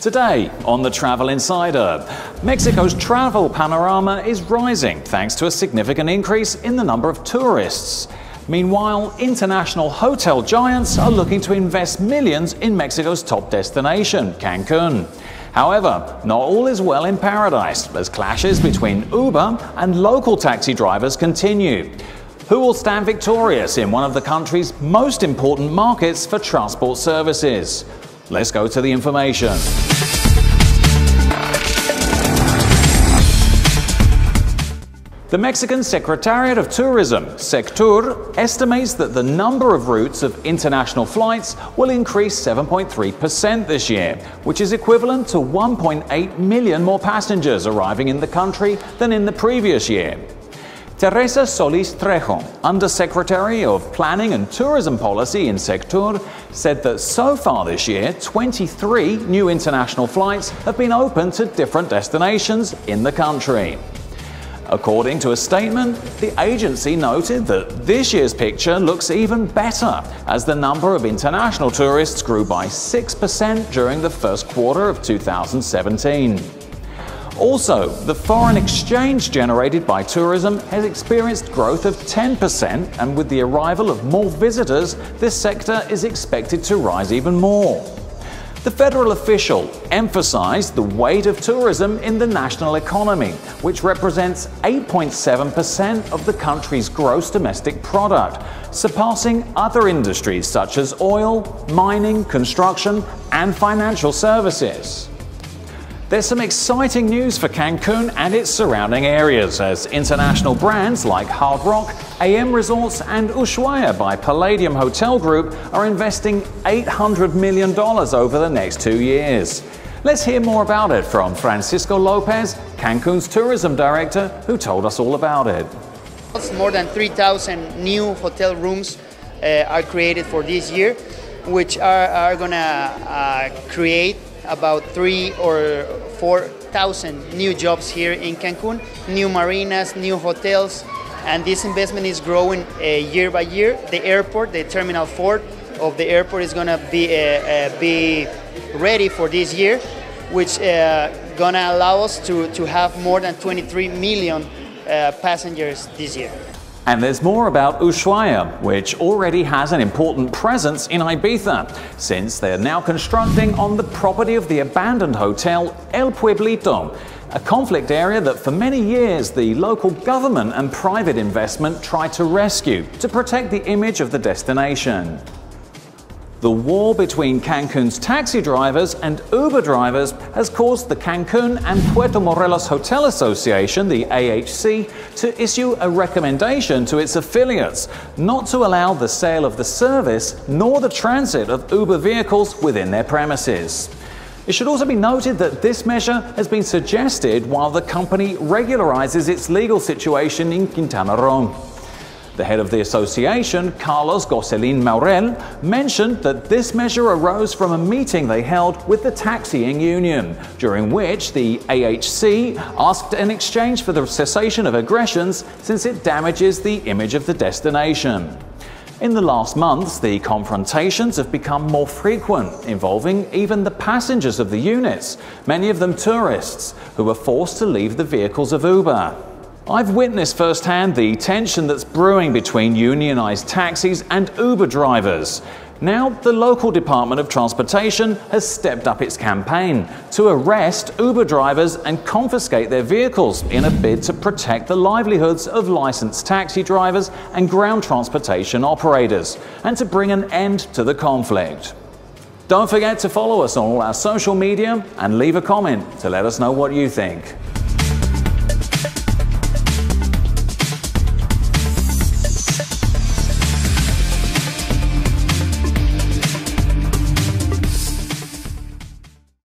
Today on the Travel Insider, Mexico's travel panorama is rising thanks to a significant increase in the number of tourists. Meanwhile, international hotel giants are looking to invest millions in Mexico's top destination, Cancun. However, not all is well in paradise, as clashes between Uber and local taxi drivers continue. Who will stand victorious in one of the country's most important markets for transport services? Let's go to the information. The Mexican Secretariat of Tourism, Sectur, estimates that the number of routes of international flights will increase 7.3% this year, which is equivalent to 1.8 million more passengers arriving in the country than in the previous year. Teresa Solis Trejo, Undersecretary of Planning and Tourism Policy in Sectur, said that so far this year, 23 new international flights have been opened to different destinations in the country. According to a statement, the agency noted that this year's picture looks even better, as the number of international tourists grew by 6% during the first quarter of 2017. Also, the foreign exchange generated by tourism has experienced growth of 10%, and with the arrival of more visitors, this sector is expected to rise even more. The federal official emphasized the weight of tourism in the national economy, which represents 8.7% of the country's gross domestic product, surpassing other industries such as oil, mining, construction, and financial services. There's some exciting news for Cancun and its surrounding areas, as international brands like Hard Rock, AM Resorts and Ushuaia by Palladium Hotel Group are investing $800 million over the next 2 years. Let's hear more about it from Francisco Lopez, Cancun's tourism director, who told us all about it. More than 3,000 new hotel rooms are created for this year, which are going to create about 3,000 or 4,000 new jobs here in Cancun, new marinas, new hotels, and this investment is growing year by year. The airport, the Terminal 4 of the airport is going to be ready for this year, which going to allow us to have more than 23 million passengers this year. And there's more about Ushuaia, which already has an important presence in Ibiza, since they're now constructing on the property of the abandoned hotel El Pueblito, a conflict area that for many years the local government and private investment tried to rescue to protect the image of the destination. The war between Cancun's taxi drivers and Uber drivers has caused the Cancun and Puerto Morelos Hotel Association, the AHC, to issue a recommendation to its affiliates not to allow the sale of the service nor the transit of Uber vehicles within their premises. It should also be noted that this measure has been suggested while the company regularizes its legal situation in Quintana Roo. The head of the association, Carlos Gosselin Maurel, mentioned that this measure arose from a meeting they held with the taxiing union, during which the AHC asked in exchange for the cessation of aggressions since it damages the image of the destination. In the last months, the confrontations have become more frequent, involving even the passengers of the units, many of them tourists, who were forced to leave the vehicles of Uber. I've witnessed firsthand the tension that's brewing between unionized taxis and Uber drivers. Now, the local Department of Transportation has stepped up its campaign to arrest Uber drivers and confiscate their vehicles in a bid to protect the livelihoods of licensed taxi drivers and ground transportation operators, and to bring an end to the conflict. Don't forget to follow us on all our social media and leave a comment to let us know what you think.